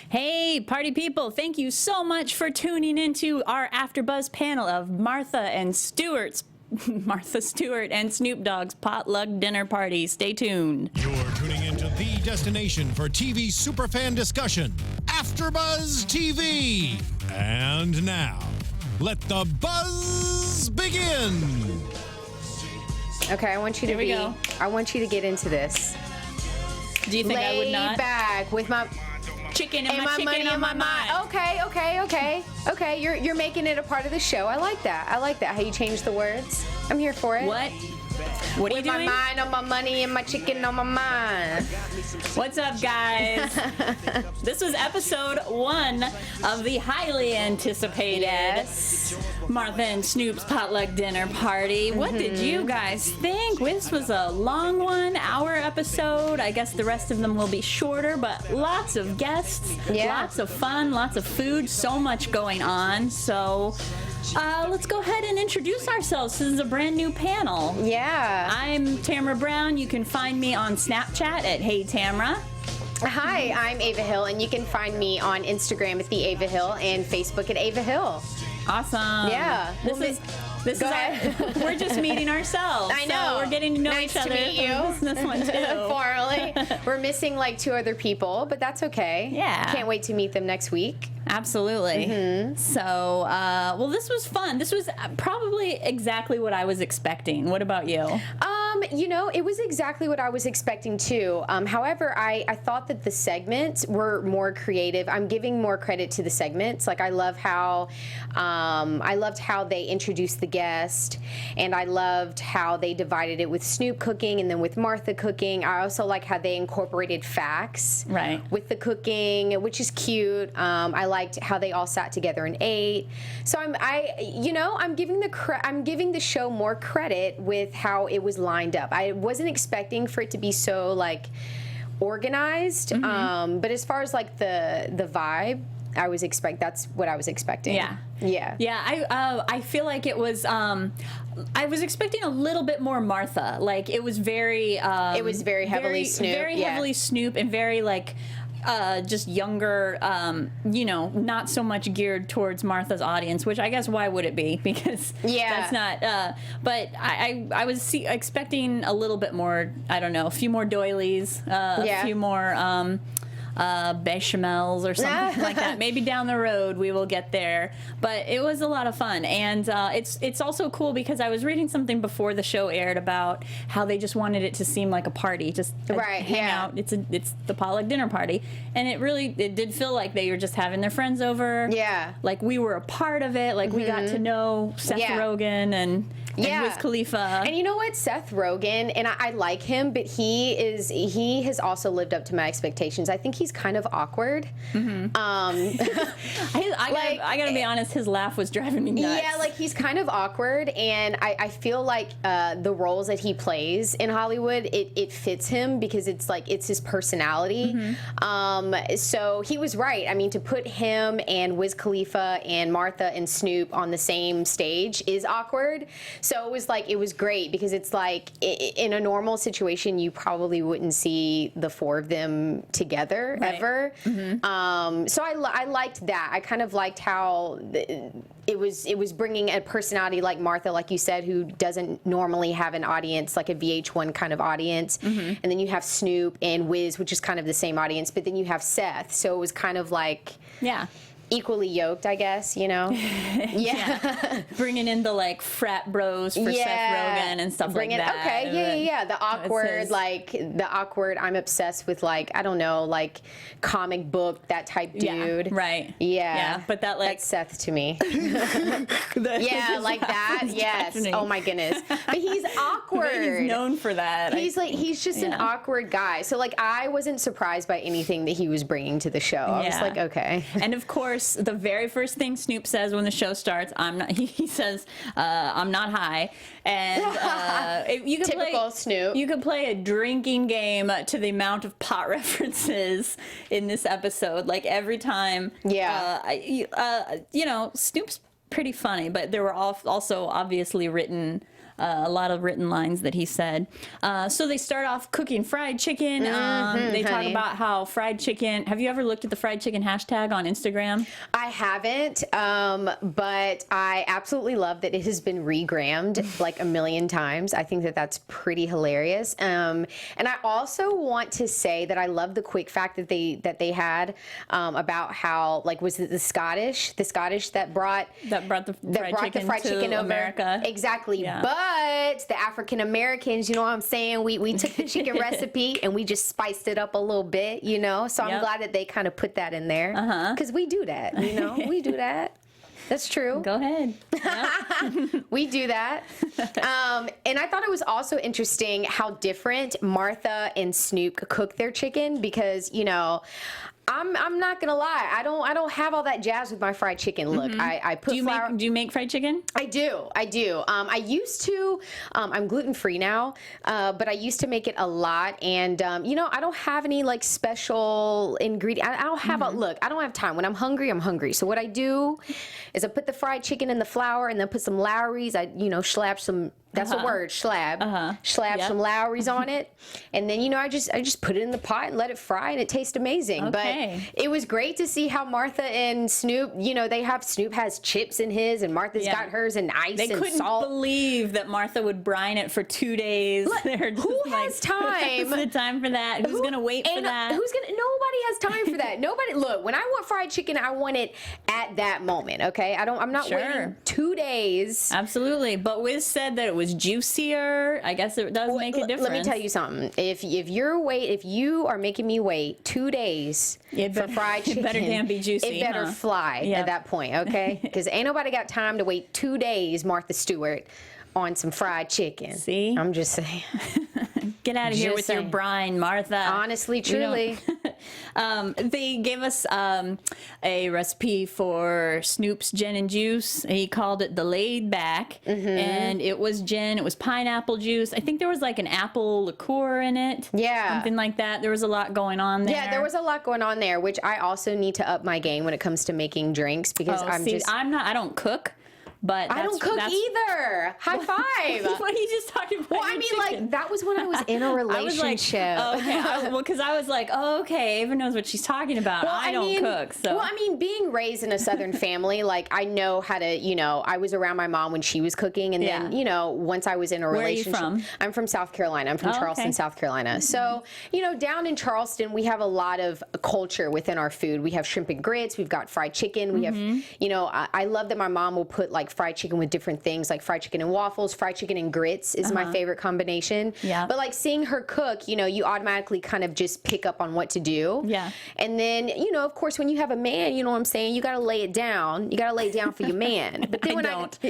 Hey, party people, thank you so much for tuning into our AfterBuzz panel of Martha Stewart and Snoop Dogg's Potluck Dinner Party. Stay tuned. You're tuning into the destination for TV superfan discussion, AfterBuzz TV. And now, let the buzz begin. Okay, I want you to I want you to get into this. Do you think I would not? Lay back with my Chicken and my money in my mind. Okay. You're making it a part of the show. I like that. How you change the words. I'm here for it. What? What are you doing? With my mind on my money and my chicken on my mind. What's up, guys? This was episode 1 of the highly anticipated Martha and Snoop's Potluck Dinner Party. What did you guys think? This was a long 1-hour episode. I guess the rest of them will be shorter, but lots of guests, lots of fun, lots of food, so much going on. So let's go ahead and introduce ourselves. This is a brand new panel. Yeah. I'm Tamra Brown. You can find me on Snapchat at Hey Tamra. Hi, I'm Ava Hill, and you can find me on Instagram at the Ava Hill and Facebook at Ava Hill. Awesome. Yeah. This is we're just meeting ourselves. I know. So we're getting to know nice each other. Nice to meet you. This one too. Formally. We're missing like 2 other people, but that's okay. Yeah. Can't wait to meet them next week. Absolutely. So, well, this was fun. This was probably exactly what I was expecting. What about you? It was exactly what I was expecting too. However, I thought that the segments were more creative. I'm giving more credit to the segments. Like I loved how they introduced the guest, and I loved how they divided it with Snoop cooking and then with Martha cooking. I also like how they incorporated facts with the cooking, which is cute. I liked how they all sat together and ate. So I'm giving the show more credit with how it was lined up. I wasn't expecting for it to be so like organized, but as far as like the vibe, that's what I was expecting. Yeah. I feel like it was. I was expecting a little bit more Martha. Like it was very. It was very heavily Snoop. Very heavily Snoop and very like. Just younger, not so much geared towards Martha's audience, which I guess why would it be? Because that's not, but I was expecting a little bit more, I don't know, a few more doilies, a few more bechamels or something like that. Maybe down the road we will get there. But it was a lot of fun, and it's also cool because I was reading something before the show aired about how they just wanted it to seem like a party, just hang out. It's the Potluck Dinner Party, and it did feel like they were just having their friends over. Yeah, like we were a part of it. Like we got to know Seth Rogen and Wiz Khalifa. And you know what, Seth Rogen, and I like him, but he has also lived up to my expectations. I think he's kind of awkward. I gotta be honest, his laugh was driving me nuts. Yeah, like he's kind of awkward, and I feel like the roles that he plays in Hollywood, it fits him because it's his personality. So he was right. I mean, to put him and Wiz Khalifa and Martha and Snoop on the same stage is awkward. So it was great because it's like in a normal situation you probably wouldn't see the 4 of them together ever. So I liked that. I kind of liked how it was bringing a personality like Martha, like you said, who doesn't normally have an audience, like a VH1 kind of audience. And then you have Snoop and Wiz, which is kind of the same audience, but then you have Seth. So it was kind of like equally yoked, I guess, bringing in the like frat bros for Seth Rogen and stuff like that. Okay, the awkward I'm obsessed with, like, I don't know, like comic book, that type dude. But that like Seth to me. Like that. Yes. Oh my goodness. But he's awkward. He's known for that. He's just an awkward guy. So like I wasn't surprised by anything that he was bringing to the show. I was like, okay. And of course, the very first thing Snoop says when the show starts, he says, I'm not high. And you can typical Snoop. You could play a drinking game to the amount of pot references in this episode. Like every time, Snoop's pretty funny, but there were also obviously written a lot of written lines that he said. So they start off cooking fried chicken. They talk about how fried chicken. Have you ever looked at the fried chicken hashtag on Instagram? I haven't, but I absolutely love that it has been regrammed like a million times. I think that that's pretty hilarious. And I also want to say that I love the quick fact that they had about how, like, was it the Scottish that brought the fried chicken over America? Exactly. Yeah. But the African Americans, you know what I'm saying? We took the chicken recipe and we just spiced it up a little bit, you know? So I'm glad that they kind of put that in there. Because we do that, you know? We do that. That's true. Go ahead. Yep. We do that. And I thought it was also interesting how different Martha and Snoop cook their chicken because, you know, I'm not gonna lie. I don't have all that jazz with my fried chicken. Look, I put flour. Do you make fried chicken? I do. I used to. I'm gluten free now, but I used to make it a lot. And you know, I don't have any like special ingredient. I don't have look. I don't have time. When I'm hungry, I'm hungry. So what I do is I put the fried chicken in the flour and then put some Lowry's. I slap some. That's a word, slab. Slab some Lowry's on it, and then I just put it in the pot and let it fry, and it tastes amazing. Okay. But it was great to see how Martha and Snoop, Snoop has chips in his, and Martha's got hers in ice and salt. They couldn't believe that Martha would brine it for 2 days. Who has time? Who's the time for that? Who's gonna wait for that? Nobody has time for that. Nobody. Look, when I want fried chicken, I want it at that moment. Okay, I'm not waiting 2 days. Absolutely, but Wiz said that it was juicier. I guess it does make a difference. Let me tell you something. If you are making me wait 2 days for fried chicken, it better damn be juicy. It better fly at that point, okay? Because ain't nobody got time to wait 2 days, Martha Stewart, on some fried chicken. See? I'm just saying. Get out of here with your brine, Martha. Honestly, truly. They gave us a recipe for Snoop's gin and juice. He called it the laid back, and it was gin. It was pineapple juice. I think there was like an apple liqueur in it. Yeah, something like that. There was a lot going on there. Yeah, there was a lot going on there, which I also need to up my game when it comes to making drinks because I don't cook. But I don't cook either. High five. What are you just talking about? Well, I mean, chicken? Like, that was when I was in a relationship. Because I was like, okay, Ava knows what she's talking about. Well, I don't cook. So. Well, I mean, being raised in a Southern family, like, I know how to, I was around my mom when she was cooking. And then, once I was in a relationship. Where are you from? I'm from South Carolina. I'm from Charleston, South Carolina. So, down in Charleston, we have a lot of culture within our food. We have shrimp and grits. We've got fried chicken. We have, I love that my mom will put, like, fried chicken with different things, like fried chicken and waffles. Fried chicken and grits is my favorite combination. Yeah. But like seeing her cook, you automatically kind of just pick up on what to do. Yeah. And then, of course, when you have a man, you know what I'm saying, you got to lay it down. You got to lay it down for your man. But then when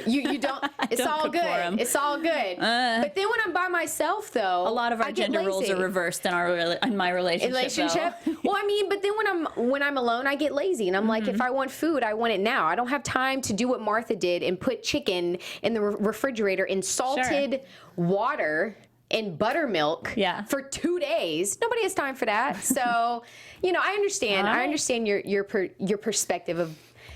you don't, it's all good. It's all good. But then when I'm by myself, though, a lot of our gender roles are reversed in my relationship. Well, I mean, but then when I'm alone, I get lazy, and I'm like, if I want food, I want it now. I don't have time to do what Martha did and put chicken in the refrigerator in salted water and buttermilk for 2 days. Nobody has time for that. So, I understand. I understand your perspective of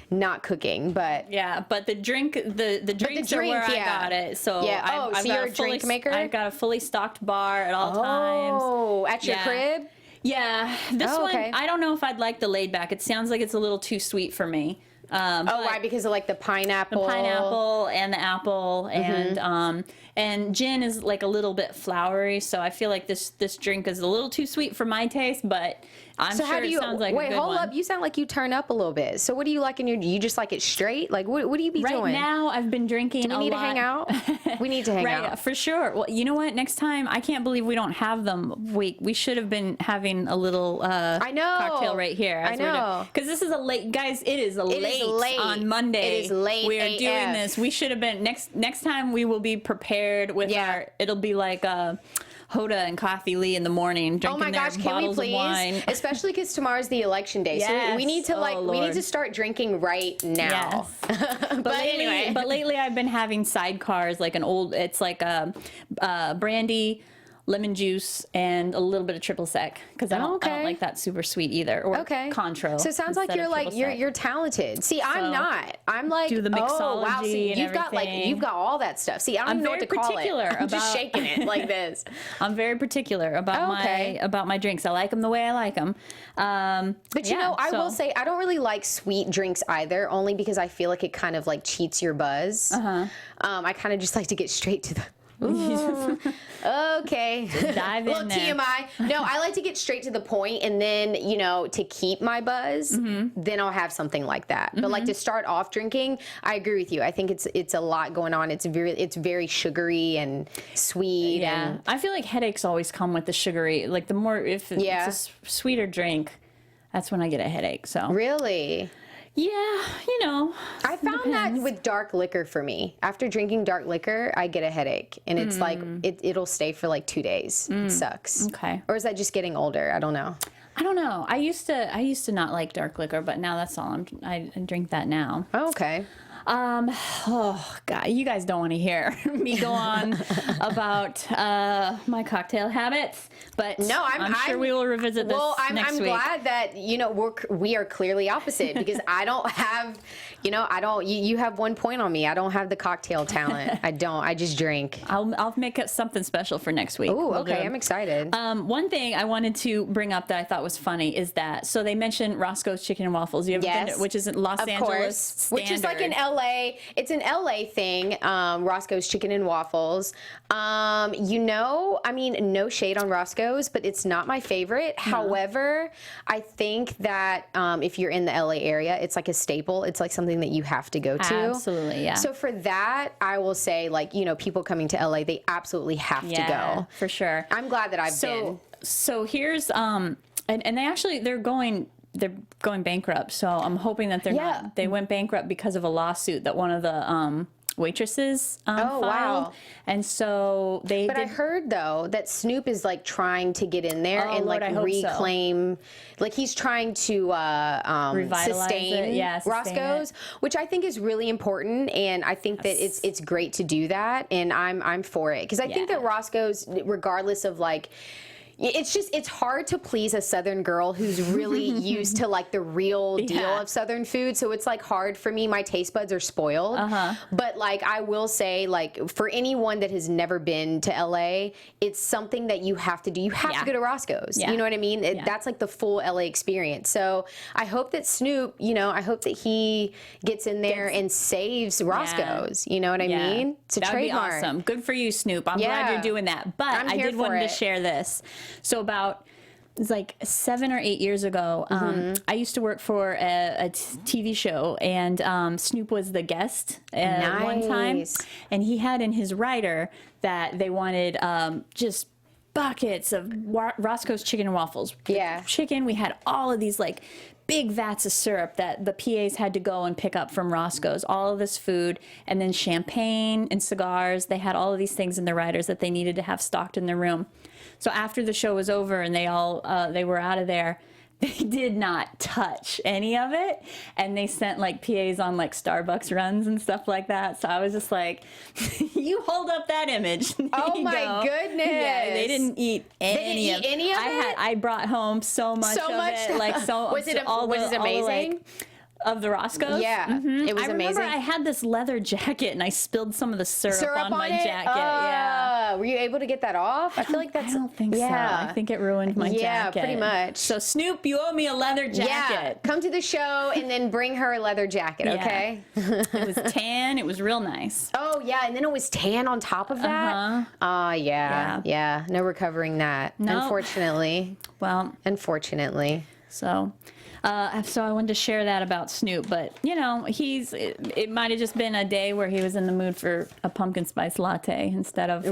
not cooking, but but the drinks are where I got it. So I've you're a drink maker. I've got a fully stocked bar at all times. Oh, at your crib. Yeah, this one I don't know if I'd like the laid back. It sounds like it's a little too sweet for me. Why? Because of like the pineapple? The pineapple and the apple, and gin is like a little bit floury, so I feel like this drink is a little too sweet for my taste, but I'm sure it sounds like a good one. Wait, hold up. You sound like you turn up a little bit. So what do you like in you just like it straight? Like what do you be doing? Right now I've been drinking Do we need to hang out? We need to hang out. Right, for sure. Well, you know what? Next time, I can't believe we don't have them. We should have been having a little cocktail right here. I know. Because this is a late, guys, it is late on Monday. It is late We're doing this. We should have been, next time we will be prepared with it'll be like Hoda and Coffee Lee in the morning drinking their bottles of wine. Especially because tomorrow's the election day. Yes. So we need to we need to start drinking right now. Yes. But lately I've been having sidecars, like it's like a brandy, lemon juice, and a little bit of triple sec because I don't like that super sweet either. Or Contro. So it sounds like you're talented. See, I'm not. I'm like, do the mixology oh wow, see, and you've got all that stuff. See, I don't even know what to call it. I'm just shaking it like this. I'm very particular about my drinks. I like them the way I like them. But you know, I will say I don't really like sweet drinks either, only because I feel like it kind of like cheats your buzz. I kind of just like to get straight to the. Okay. Dive in there. TMI. No, I like to get straight to the point, and then, you know, to keep my buzz, then I'll have something like that. But like to start off drinking, I agree with you. I think it's a lot going on. It's very sugary and sweet. Yeah. And I feel like headaches always come with the sugary. Like the more if it's a sweeter drink, that's when I get a headache. So really. Yeah, you know. I found that with dark liquor for me. After drinking dark liquor, I get a headache. And it's like, it'll stay for like 2 days. It sucks. Okay. Or is that just getting older? I don't know. I don't know. I used to not like dark liquor, but now that's all I drink that now. Oh, okay. Oh God, you guys don't want to hear me go on about my cocktail habits, but no, I'm sure we will revisit this next week. I'm glad that, you know, we are clearly opposite because I don't have, you know, you have 1 point on me. I don't have the cocktail talent. I just drink. I'll make up something special for next week. Oh, okay. I'm excited. One thing I wanted to bring up that I thought was funny is that, so they mentioned Roscoe's Chicken and Waffles. You ever been to, which is in Los Angeles standard. Which is like an LA, it's an LA thing, Roscoe's Chicken and Waffles. You know, I mean, no shade on Roscoe's, but it's not my favorite. However, I think that if you're in the LA area, it's like a staple. It's like something that you have to go to. Absolutely, yeah. So for that, I will say, like, you know, people coming to LA, they absolutely have to go. For sure. I'm glad that I've been. So here's, and they actually, they're going bankrupt. So I'm hoping that they're not. They went bankrupt because of a lawsuit that one of the waitresses filed. Wow. And so they. But I heard though that Snoop is like trying to get in there and like reclaim, like he's trying to sustain Roscoe's, which I think is really important, and I think that it's great to do that, and I'm for it because I think that Roscoe's, regardless of like. It's hard to please a Southern girl who's really used to like the real deal of Southern food. So it's like hard for me. My taste buds are spoiled. But like I will say, like for anyone that has never been to LA, it's something that you have to do. You have to go to Roscoe's. You know what I mean? That's like the full LA experience. So I hope that Snoop, you know, I hope that he gets in there and saves Roscoe's. You know what I mean? It's a trademark. That'd be awesome. Good for you, Snoop. I'm glad you're doing that. But I did want to share this. So about, it's like 7 or 8 years ago, I used to work for a TV show, and Snoop was the guest one time, and he had in his rider that they wanted just buckets of Roscoe's Chicken and Waffles. Chicken, we had all of these like big vats of syrup that the PAs had to go and pick up from Roscoe's, all of this food, and then champagne and cigars. They had all of these things in the riders that they needed to have stocked in their room. So after the show was over and they were out of there, they did not touch any of it, and they sent like PAs on like Starbucks runs and stuff like that. So I was just like, you hold up that image. Oh my goodness. Yeah, they didn't eat any of it. I brought home so much of it. Like was it amazing? Of the Roscoe's? Yeah, it was amazing. I remember I had this leather jacket and I spilled some of the syrup on my jacket. Were you able to get that off? I feel like that's. I don't think so. I think it ruined my jacket. Yeah, pretty much. So Snoop, you owe me a leather jacket. Yeah, come to the show and then bring her a leather jacket, okay? It was tan. It was real nice. Oh yeah, and then it was tan on top of that. Yeah. No recovering that. Nope. Unfortunately. Well. Unfortunately. So I wanted to share that about Snoop, but you know, it might have just been a day where he was in the mood for a pumpkin spice latte instead of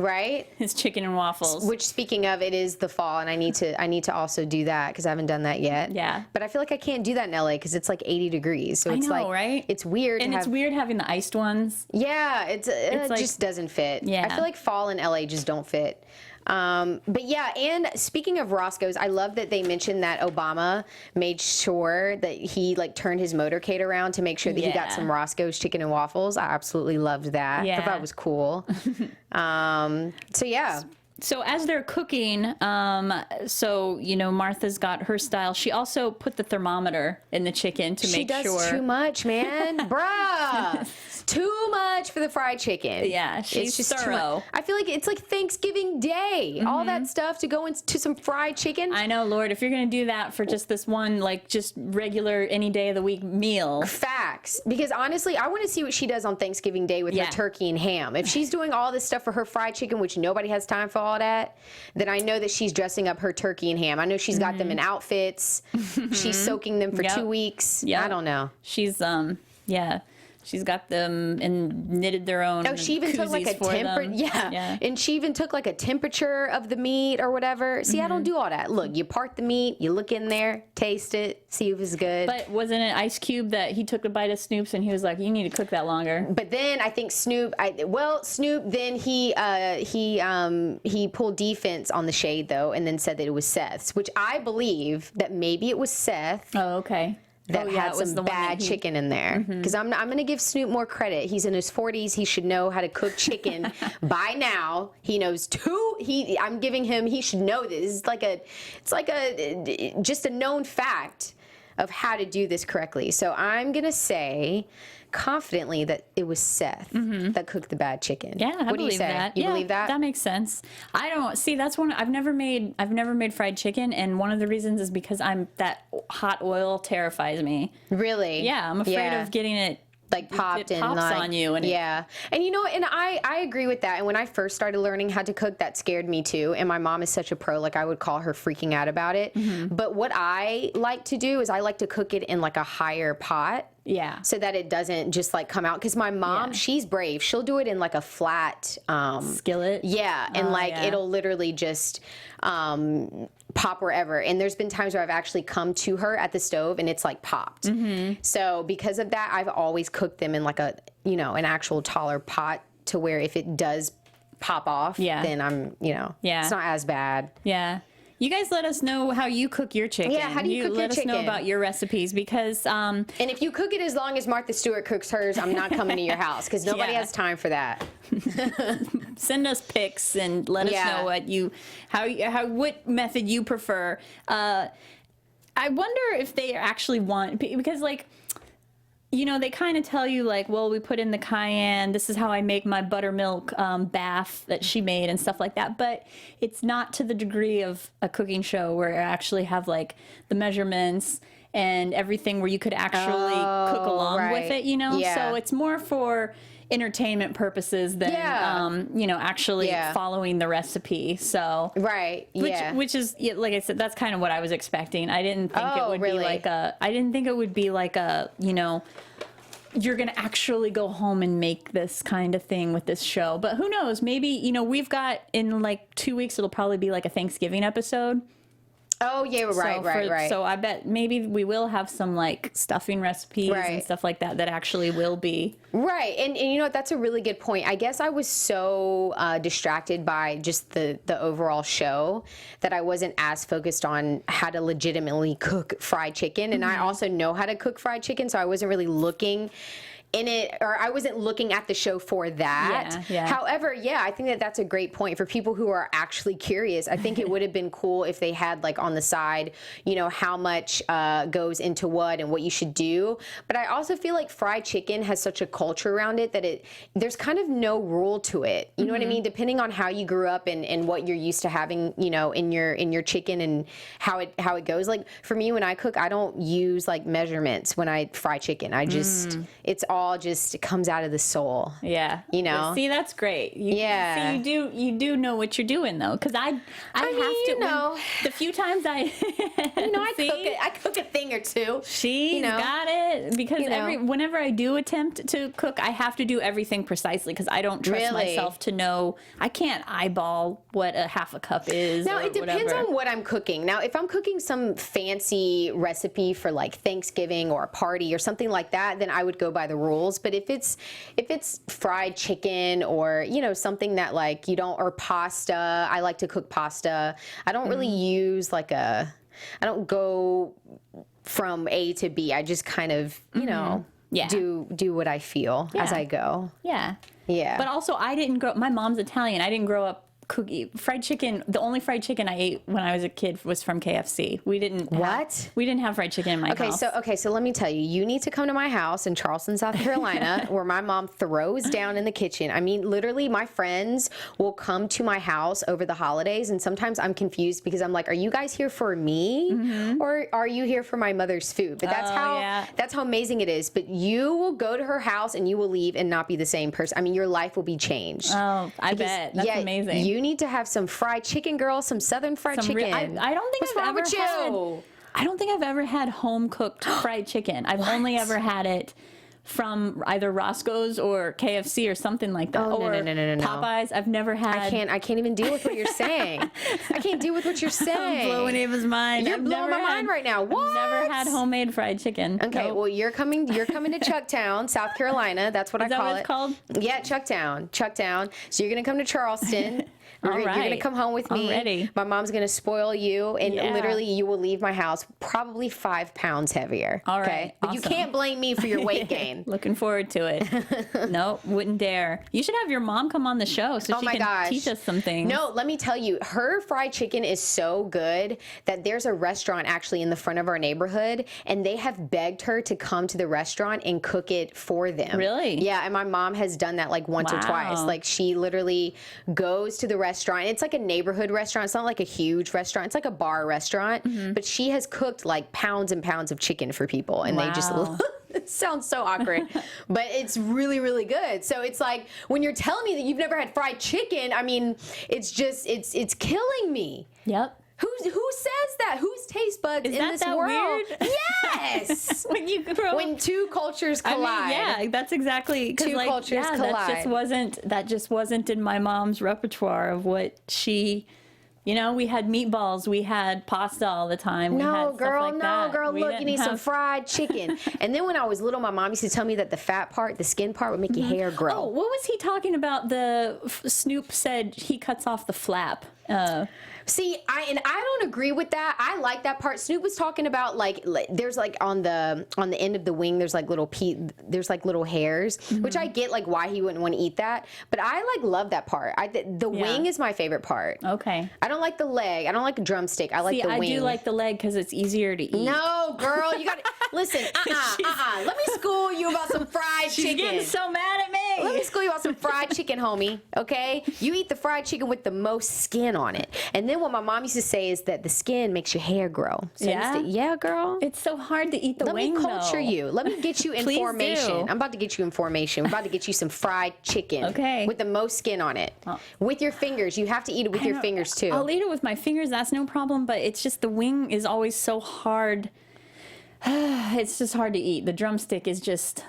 his chicken and waffles. Which, speaking of, it is the fall, and I need to also do that because I haven't done that yet. Yeah. But I feel like I can't do that in LA because it's like 80 degrees, so it's like it's weird. And it's weird having the iced ones. Yeah, it like, just doesn't fit. Yeah. I feel like fall in LA just don't fit. But yeah, and speaking of Roscoe's, I love that they mentioned that Obama made sure that he like turned his motorcade around to make sure that he got some Roscoe's Chicken and Waffles. I absolutely loved that. I thought that was cool. So yeah. So as they're cooking, so Martha's got her style. She also put the thermometer in the chicken to make sure. She does too much, man, bruh. Too much for the fried chicken. Yeah, she's just thorough. I feel like it's like Thanksgiving Day. All that stuff to go into some fried chicken. I know, Lord, if you're gonna do that for just this one, like just regular any day of the week meal. Facts. Because honestly, I want to see what she does on Thanksgiving Day with her turkey and ham. If she's doing all this stuff for her fried chicken, which nobody has time for all that, then I know that she's dressing up her turkey and ham. I know she's got them in outfits. She's soaking them for 2 weeks. I don't know. She's she's got them and knitted their own. Oh, she even took like a temperature. Yeah. And she even took like a temperature of the meat or whatever. See, I don't do all that. Look, you part the meat, you look in there, taste it, see if it's good. But wasn't it Ice Cube that he took a bite of Snoops and he was like, "You need to cook that longer." But then I think Snoop. Then he pulled defense on the shade though, and then said that it was Seth's, which I believe that maybe it was Seth. Oh, okay. That had some bad chicken in there. Because I'm going to give Snoop more credit. He's in his 40s. He should know how to cook chicken by now. He knows I'm giving him, he should know this. It's like just a known fact of how to do this correctly. So I'm going to say confidently that it was Seth that cooked the bad chicken. Yeah, I what do you believe say? that. You believe that? That makes sense. I don't see. That's one I've never made fried chicken, and one of the reasons is because that hot oil terrifies me. Really? Yeah, I'm afraid of getting it. Like popped it pops on you. And and and I agree with that. And when I first started learning how to cook, that scared me too. And my mom is such a pro, like I would call her freaking out about it. But what I like to do is I like to cook it in like a higher pot. Yeah. So that it doesn't just like come out. Because my mom, she's brave. She'll do it in like a flat skillet. Yeah. And it'll literally just pop wherever. And there's been times where I've actually come to her at the stove and it's like popped. So because of that, I've always cooked them in like an actual taller pot to where if it does pop off, then I'm, it's not as bad. Yeah. You guys let us know how you cook your chicken. Yeah, how do you cook your chicken? Let us know about your recipes because... and if you cook it as long as Martha Stewart cooks hers, I'm not coming to your house because nobody has time for that. Send us pics and let us know what method you prefer. I wonder if they actually want... Because, they kind of tell you, we put in the cayenne. This is how I make my buttermilk bath that she made and stuff like that. But it's not to the degree of a cooking show where I actually have, the measurements and everything where you could actually cook along with it, Yeah. So it's more for entertainment purposes than, actually following the recipe. So which is, like I said, that's kind of what I was expecting. I didn't think it would be I didn't think it would be you're going to actually go home and make this kind of thing with this show. But who knows? Maybe, we've got in 2 weeks, it'll probably be a Thanksgiving episode. Oh, yeah, right. So I bet maybe we will have some stuffing recipes and stuff like that actually will be. Right. And you know what? That's a really good point. I guess I was so distracted by just the overall show that I wasn't as focused on how to legitimately cook fried chicken. And I also know how to cook fried chicken, so I wasn't really looking in it, or I wasn't looking at the show for that. However, I think that's a great point for people who are actually curious. I think it would have been cool if they had on the side, how much goes into what and what you should do. But I also feel like fried chicken has such a culture around it that there's kind of no rule to it. You know what I mean? Depending on how you grew up and what you're used to having, in your chicken and how it goes. For me, when I cook, I don't use measurements when I fry chicken. I just it's all just it comes out of the soul. Yeah. See, that's great. See, you do know what you're doing though, because I have to. The few times I I cook a thing or two. She's got it because whenever I do attempt to cook, I have to do everything precisely because I don't trust myself to know. I can't eyeball what a half a cup is. Now it depends on what I'm cooking. Now if I'm cooking some fancy recipe for Thanksgiving or a party or something like that, then I would go by the rules. But if it's fried chicken or something that you don't, or pasta, I like to cook pasta. I don't really use I don't go from A to B. I just kind of do what I feel as I go. Yeah. But also I didn't grow. My mom's Italian. I didn't grow up fried chicken. The only fried chicken I ate when I was a kid was from KFC. We didn't have fried chicken in my house. So let me tell you, you need to come to my house in Charleston, South Carolina, where my mom throws down in the kitchen. I mean, literally, my friends will come to my house over the holidays, and sometimes I'm confused because I'm like, are you guys here for me, or are you here for my mother's food? But that's how amazing it is. But you will go to her house and you will leave and not be the same person. I mean, your life will be changed. Oh, I bet. That's amazing. You need to have some fried chicken, girl, some Southern fried chicken. I don't think I don't think I've ever had home cooked fried chicken. I've only ever had it from either Roscoe's or KFC or something like that. Oh, no. Popeyes. I've never had. I can't even deal with what you're saying. I can't deal with what you're saying. I'm blowing Ava's mind. You're blowing my mind right now. What? I've never had homemade fried chicken. Okay, well, you're coming to Chucktown, South Carolina. That's what I call it. Is that what it's called? Yeah, Chucktown. So you're going to come to Charleston. You're going to come home with me. Already. My mom's going to spoil you, and literally you will leave my house probably 5 pounds heavier. All right. Okay? But you can't blame me for your weight gain. Looking forward to it. No, wouldn't dare. You should have your mom come on the show so she can teach us some things. No, let me tell you, her fried chicken is so good that there's a restaurant actually in the front of our neighborhood, and they have begged her to come to the restaurant and cook it for them. Really? Yeah, and my mom has done that like once or twice. Like she literally goes to the restaurant. It's like a neighborhood restaurant. It's not like a huge restaurant. It's like a bar restaurant. But she has cooked like pounds and pounds of chicken for people, and they just it sounds so awkward, but it's really, really good. So it's like when you're telling me that you've never had fried chicken, I mean, it's just it's killing me. Yep. Who says that? Whose taste buds in this world? Weird? Yes. when two cultures collide. I mean, that's exactly two cultures collide. That just wasn't in my mom's repertoire of what she. You know, we had meatballs, we had pasta all the time. No, girl, look, you need some fried chicken. And then when I was little, my mom used to tell me that the fat part, the skin part, would make your hair grow. Oh, what was he talking about? Snoop said he cuts off the flap. See, I don't agree with that. I like that part. Snoop was talking about like there's like on the end of the wing there's like little hairs, which I get like why he wouldn't want to eat that, but I like love that part. The wing is my favorite part. Okay. I don't like the leg. I don't like the drumstick. I like the wing. I do like the leg because it's easier to eat. No, girl, you got to listen. Let me school you about some fried chicken. She's getting so mad at me. Let me school you about some fried chicken, homie. Okay, you eat the fried chicken with the most skin on it, and then what my mom used to say is that the skin makes your hair grow. So yeah, girl. It's so hard to eat the wing, Let me culture you. Let me get you information. I'm about to get you information. We're about to get you some fried chicken. Okay. With the most skin on it. With your fingers. You have to eat it with your fingers too. I'll eat it with my fingers. That's no problem. But it's just the wing is always so hard. It's just hard to eat. The drumstick is just,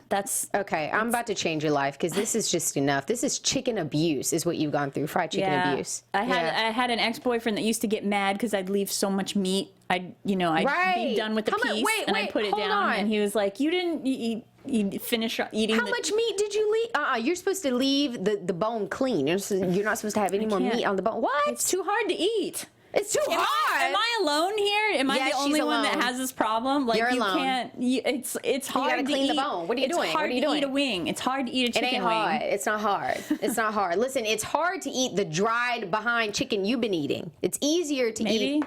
okay, I'm about to change your life because this is just enough. This is chicken abuse is what you've gone through, fried chicken abuse. I had an ex-boyfriend that used to get mad because I'd leave so much meat. I'd be done with the piece and I'd put it down and he was like, you didn't you finish eating. How much meat did you leave? You're supposed to leave the bone clean. You're not supposed to have any more meat on the bone. What? It's too hard to eat. It's too hard. Am I alone here? Am I the only one that has this problem? Like You're you alone. can't. It's hard you gotta clean to the bone. What are you doing? It's hard what are you to doing? eat a wing. It's hard to eat a chicken wing. It ain't hard. It's not hard. It's not hard. Listen, it's hard to eat the dried behind chicken you've been eating. It's easier to eat.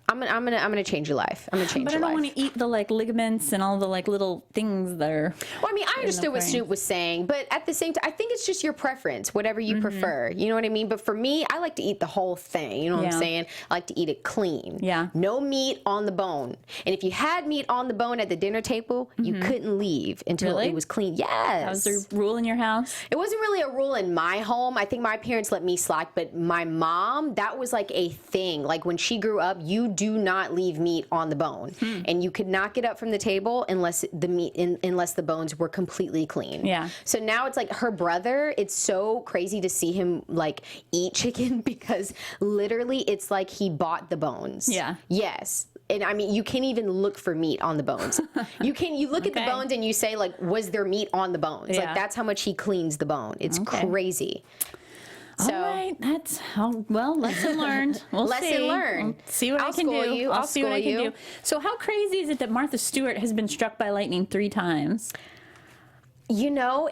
I'm gonna change your life. I'm gonna change your life. But I don't want to eat the like ligaments and all the like little things that are. Well, I mean, I understood what Snoop was saying, but at the same time, I think it's just your preference, whatever you prefer. You know what I mean? But for me, I like to eat the whole thing. You know what I'm saying? I like to eat it clean. Yeah. No meat on the bone. And if you had meat on the bone at the dinner table, you couldn't leave until it was clean. Yes. That was the rule in your house? It wasn't really a rule in my home. I think my parents let me slack, but my mom, that was like a thing. Like when she grew up, you do not leave meat on the bone, and you could not get up from the table unless the bones were completely clean. Yeah. So now it's like her brother. It's so crazy to see him like eat chicken because literally it's like he bought the bones. Yeah. Yes. And I mean, you can't even look for meat on the bones. You look at the bones and you say like, was there meat on the bones? Yeah. Like that's how much he cleans the bone. It's crazy. So, all right, that's lesson learned. Lesson learned. We'll see what I can do. I'll see what I can do. So how crazy is it that Martha Stewart has been struck by lightning 3 times? You know,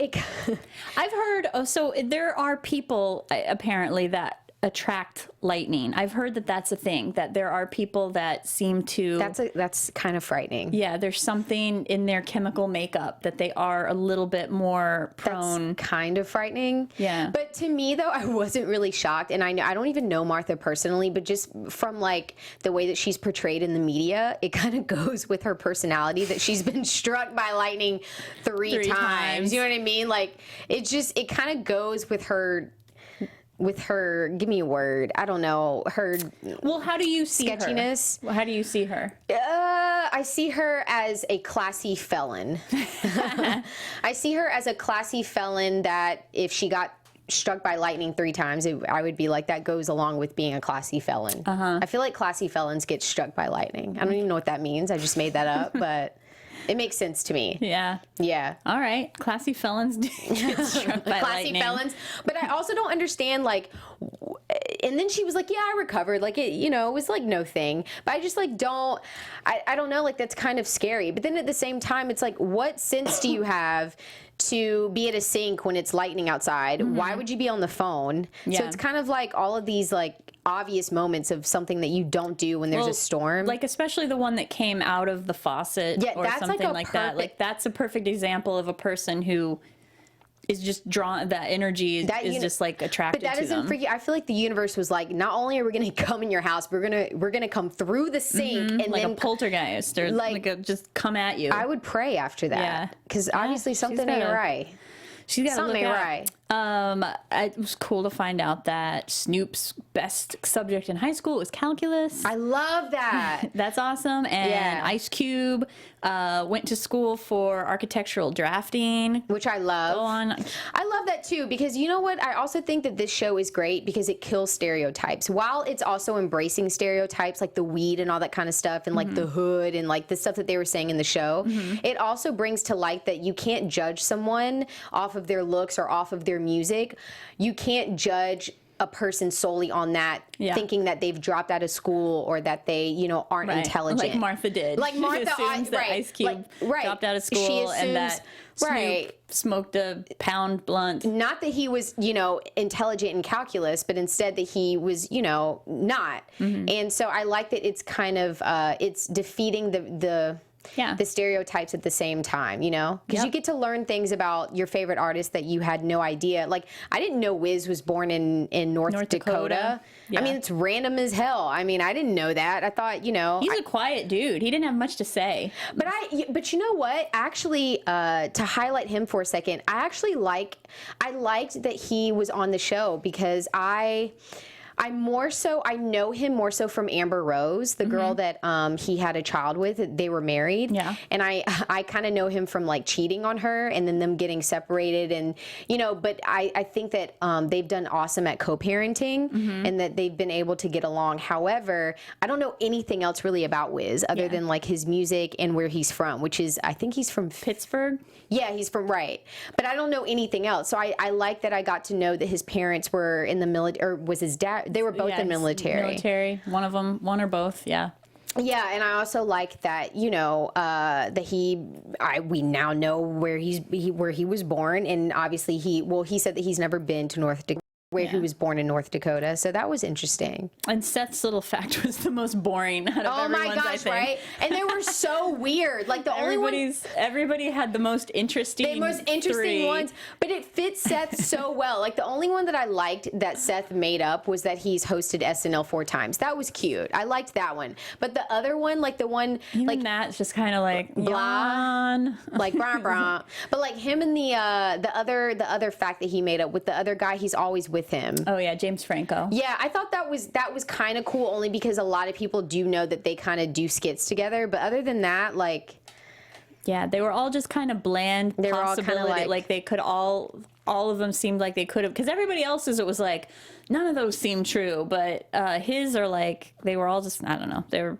I've heard. So there are people apparently that attract lightning. I've heard that that's a thing, that there are people that seem to... That's kind of frightening. Yeah, there's something in their chemical makeup that they are a little bit more prone... That's kind of frightening. Yeah. But to me, though, I wasn't really shocked. And I don't even know Martha personally, but just from, like, the way that she's portrayed in the media, it kind of goes with her personality that she's been struck by lightning three times. You know what I mean? Like, it kind of goes with her, give me a word. I don't know. Her Well, how do you see sketchiness. her? How do you see her? I see her as a classy felon. I see her as a classy felon that if she got struck by lightning 3 times, I would be like, that goes along with being a classy felon. I feel like classy felons get struck by lightning. I don't even know what that means. I just made that up, but it makes sense to me. Yeah. Yeah. All right. Classy felons do get struck by lightning. Felons. But I also don't understand, like, and then she was like, yeah, I recovered. Like, it was like no thing. But I just, like, I don't know, like, that's kind of scary. But then at the same time, it's like, what sense do you have to be at a sink when it's lightning outside? Why would you be on the phone? Yeah. So it's kind of like all of these, like, obvious moments of something that you don't do when there's a storm. Like, especially the one that came out of the faucet or that's something like that. Like, that's a perfect example of a person who is just drawn, that energy is just, like, attracted to them. But that isn't freaky. I feel like the universe was like, not only are we going to come in your house, we're gonna come through the sink and like then a poltergeist or just come at you. I would pray after that. Yeah. Because obviously something ain't right. She's got to look Something out. right. It was cool to find out that Snoop's best subject in high school was calculus. I love that. That's awesome. And Ice Cube went to school for architectural drafting, Which I love. Go on. I love that too, because you know what? I also think that this show is great because it kills stereotypes. While it's also embracing stereotypes like the weed and all that kind of stuff and like the hood and like the stuff that they were saying in the show, it also brings to light that you can't judge someone off of their looks or off of their music. You can't judge a person solely on that, thinking that they've dropped out of school or that they, aren't intelligent. Like Martha did. Like Martha, assumes that Ice Cube dropped out of school and that Snoop smoked a pound blunt. Not that he was, intelligent in calculus, but instead that he was, not. And so I like that it's kind of, it's defeating the stereotypes at the same time, because you get to learn things about your favorite artist that you had no idea. Like, I didn't know Wiz was born in North Dakota. Yeah. I mean, it's random as hell. I mean, I didn't know that. I thought, he's a quiet dude. He didn't have much to say. But you know what? Actually, to highlight him for a second, I liked that he was on the show because I know him more so from Amber Rose, the girl that he had a child with. They were married. Yeah. And I kind of know him from like cheating on her and then them getting separated. And, but I think that they've done awesome at co-parenting and that they've been able to get along. However, I don't know anything else really about Wiz other than like his music and where he's from, which is, I think he's from Pittsburgh. Yeah, he's from, right. But I don't know anything else. So I like that I got to know that his parents were in the military, or was his dad, they were both in military. One of them, one or both, yeah. Yeah, and I also like that, that we now know where he was born, and obviously he said that he's never been to North Dakota. Where he was born in North Dakota, so that was interesting. And Seth's little fact was the most boring out of everyone's, my gosh, I think. Right? And they were so weird. Like everybody had the most interesting ones, but it fits Seth so well. Like the only one that I liked that Seth made up was that he's hosted SNL 4 times. That was cute. I liked that one. But the other one, like the one, even like that's just kind of like blah, like brah brah. But like him and the other fact that he made up with the other guy, he's always with him. Oh yeah, James Franco. Yeah, I thought that was kind of cool only because a lot of people do know that they kind of do skits together, but other than that, like, yeah, they were all just kind of bland. They were all kind of like they could all of them seemed like they could have, because everybody else's it was like none of those seemed true, but his are like they were all just, I don't know, they were.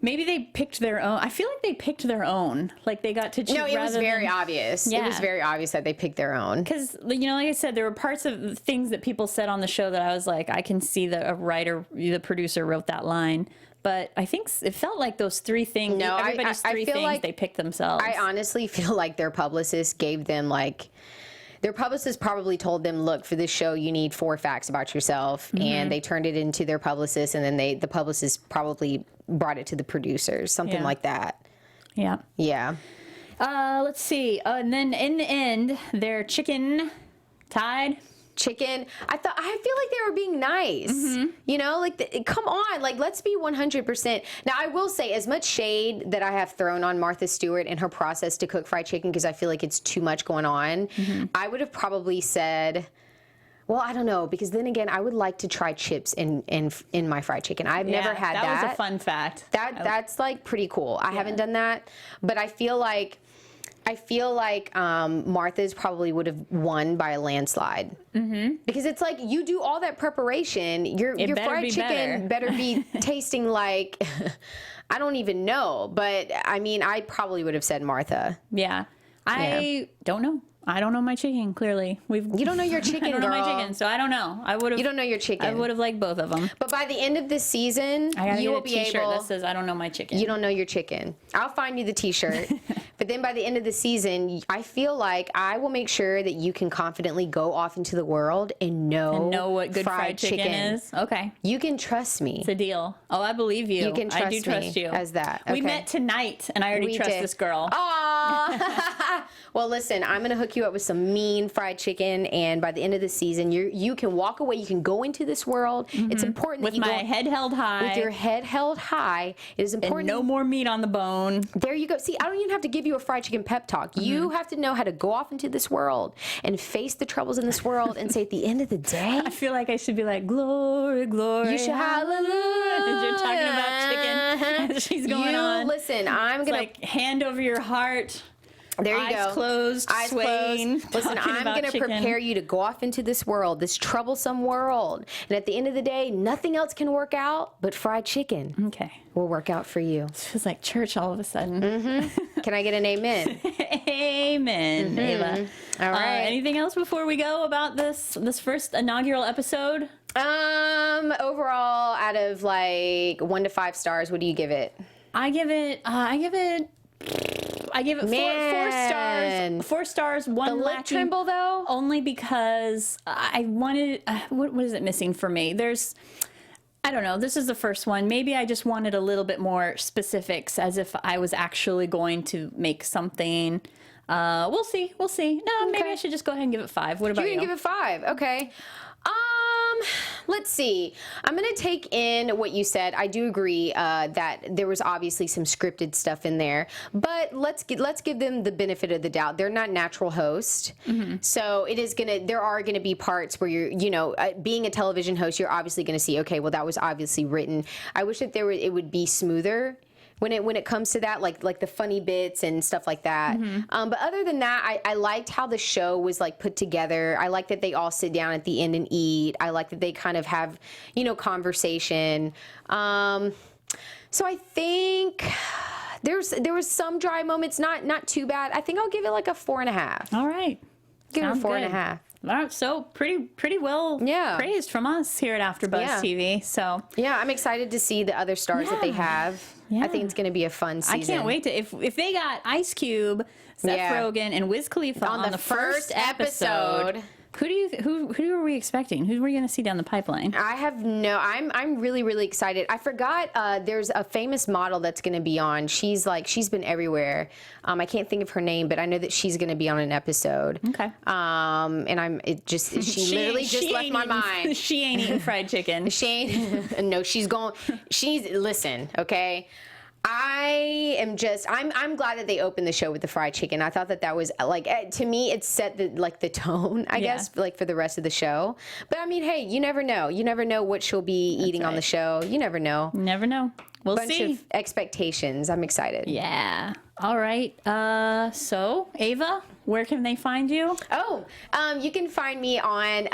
Maybe they picked their own. I feel like they picked their own. Like they got to choose. No, it was very obvious. Yeah. It was very obvious that they picked their own. Because, like I said, there were parts of things that people said on the show that I was like, I can see that a writer, the producer wrote that line. But I think it felt like those 3 things, everybody's 3 things, like they picked themselves. I honestly feel like their publicist gave them like... their publicist probably told them, look, for this show, you need 4 facts about yourself. And they turned it into their publicist, and then the publicist probably brought it to the producers, something like that. Yeah. Yeah. Let's see. And then in the end, their chicken tied. Chicken. I feel like they were being nice. You know, like, come on, like, let's be 100%. Now, I will say, as much shade that I have thrown on Martha Stewart and her process to cook fried chicken, because I feel like it's too much going on, I would have probably said, well, I don't know, because then again, I would like to try chips in my fried chicken. I've never had that. That was a fun fact. That's like pretty cool. I haven't done that, but I feel like Martha's probably would have won by a landslide. Because it's like, you do all that preparation, your fried chicken better be tasting like, I don't even know. But I mean, I probably would have said Martha. Yeah. I don't know. I don't know my chicken, clearly. You don't know your chicken, I don't girl. know my chicken, so I don't know. I would have. You don't know your chicken. I would have liked both of them. But by the end of this season, you will be able. That says I don't know my chicken. You don't know your chicken. I'll find you the T-shirt. But then by the end of the season, I feel like I will make sure that you can confidently go off into the world and know what good fried chicken is. Okay. You can trust me. It's a deal. Oh, I believe you. You can trust I do trust me you. as that. Okay. We met tonight, and I already trust this girl. Aww. Well, listen, I'm going to hook you up with some mean fried chicken, and by the end of the season, you can walk away. You can go into this world. It's important with that you my head held high. With your head held high. It is important. And no more meat on the bone. There you go. See, I don't even have to give you a fried chicken pep talk. You have to know how to go off into this world and face the troubles in this world and say, at the end of the day, I feel like I should be like, glory, glory, you should hallelujah. As you're talking about chicken. She's going on. Listen, I'm going to like hand over your heart. There you Eyes go. closed, Eyes swaying, closed. Listen, I'm going to chicken. prepare you to go off into this world, this troublesome world. And at the end of the day, nothing else can work out but fried chicken. Okay. Will work out for you. It feels like church all of a sudden. Can I get an amen? Amen, Ava. All right. Anything else before we go about this first inaugural episode? Overall, out of like 1 to 5 stars, what do you give it? I give it 4 stars. 4 stars. One the lip lacking. tremble though, only because I wanted. What is it missing for me? I don't know. This is the first one. Maybe I just wanted a little bit more specifics, as if I was actually going to make something. We'll see. No, maybe I should just go ahead and give it 5. What about you? You're gonna give it 5. Okay. Let's see. I'm going to take in what you said. I do agree that there was obviously some scripted stuff in there, but let's give them the benefit of the doubt. They're not natural hosts. So there are going to be parts where being a television host, you're obviously going to see, okay, well, that was obviously written. I wish that it would be smoother when it comes to that, like the funny bits and stuff like that. But other than that, I liked how the show was like put together. I like that they all sit down at the end and eat. I like that they kind of have, conversation. So I think there was some dry moments, not too bad. I think I'll give it like a 4.5. All right. Give it a 4.5. All right, so pretty well praised from us here at AfterBuzz TV. So yeah, I'm excited to see the other stars that they have. I think it's going to be a fun season. I can't wait to if they got Ice Cube, Seth Rogen, and Wiz Khalifa on the first episode. Who are we expecting? Who are we going to see down the pipeline? I'm really, really excited. I forgot there's a famous model that's going to be on. She's been everywhere. I can't think of her name, but I know that she's going to be on an episode. Okay. And she literally just left my mind. She ain't eating fried chicken. No, listen, okay? I'm glad that they opened the show with the fried chicken. I thought that was like, to me, it set the tone, I guess, like for the rest of the show. But I mean, hey, you never know. You never know what she'll be eating on the show. You never know. Never know. We'll see. Bunch of expectations. I'm excited. Yeah. All right. So Ava, where can they find you? You can find me on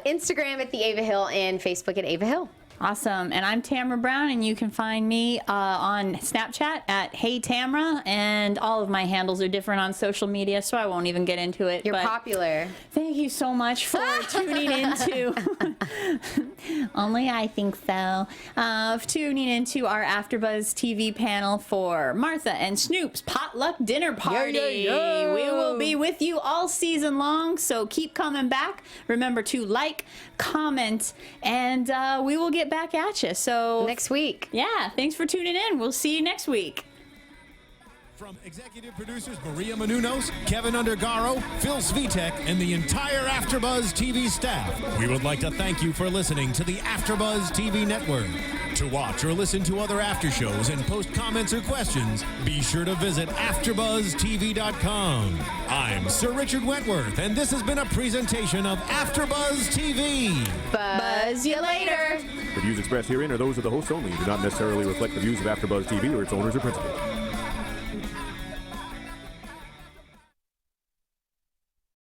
Instagram at the Ava Hill and Facebook at Ava Hill. Awesome. And I'm Tamra Brown, and you can find me on Snapchat at Hey Tamra, and all of my handles are different on social media, so I won't even get into it. You're popular. Thank you so much for tuning into. Only I think so. Tuning into our AfterBuzz TV panel for Martha and Snoops Potluck Dinner Party. We will be with you all season long, so keep coming back. Remember to like, comment, and we will get back at you. So next week. Yeah, thanks for tuning in. We'll see you next week. From executive producers Maria Menounos, Kevin Undergaro, Phil Svitek, and the entire AfterBuzz TV staff, we would like to thank you for listening to the AfterBuzz TV network. To watch or listen to other after shows and post comments or questions, be sure to visit AfterBuzzTV.com. I'm Sir Richard Wentworth, and this has been a presentation of AfterBuzz TV. Buzz you later. The views expressed herein are those of the hosts only and do not necessarily reflect the views of AfterBuzz TV or its owners or principals.